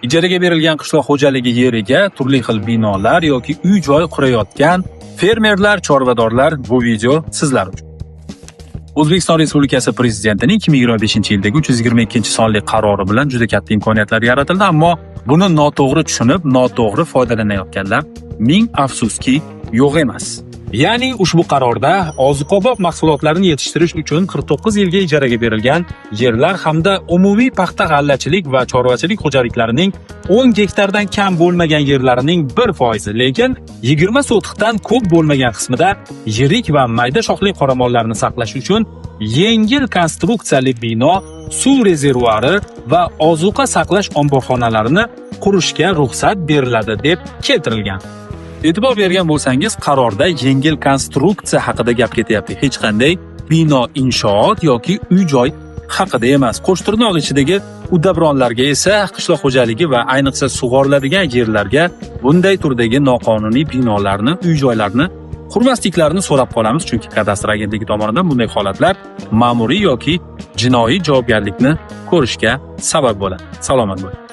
ijaraga berilgan qishloq xo'jaligi yeriga turli xil binolar yoki uy-joy qurayotgan fermerlar, chorvadorlar, bu video sizlar uchun. O'zbekiston Respublikasi Prezidentining 2025-yildagi 322-sonli qarori bilan juda katta imkoniyatlar yaratildi, ammo buni noto'g'ri tushunib, noto'g'ri foydalanayotganlar ming afsuski yo'q emas. Ya'ni ushbu qarorda oziq-ovqat mahsulotlarini yetishtirish uchun 49 yilga ijaraga berilgan yerlar hamda umumiy paxta g'allachilik va chorvachilik xo'jaliklarining 10 gektardan kam bo'lmagan yerlarining 1%, lekin 20 sotixdan ko'p bo'lmagan qismida yirik va mayda shoxli qoramollarni saqlash uchun yengil konstruksiyali bino, suv rezervuari va ozuqa saqlash omborxonalarini qurishga ruxsat beriladi deb keltirilgan. E'tibor bergan bo'lsangiz, qarorda yengil konstruksiya haqida gap ketyapti. Hech qanday bino, inshoot yoki uy-joy haqida emas. Qo'shtirnoq ichidagi udabronlarga esa qishloq xo'jaligi va ayniqsa sug'oriladigan yerlarga bunday turdagi noqonuniy binolarni, uy-joylarni qurmasliklarini so'rab qolamiz, chunki kadastr agentligi tomonidan bunday holatlar ma'muriy yoki jinoiy javobgarlikni ko'rishga sabab bo'ladi. Salomat bo'ling.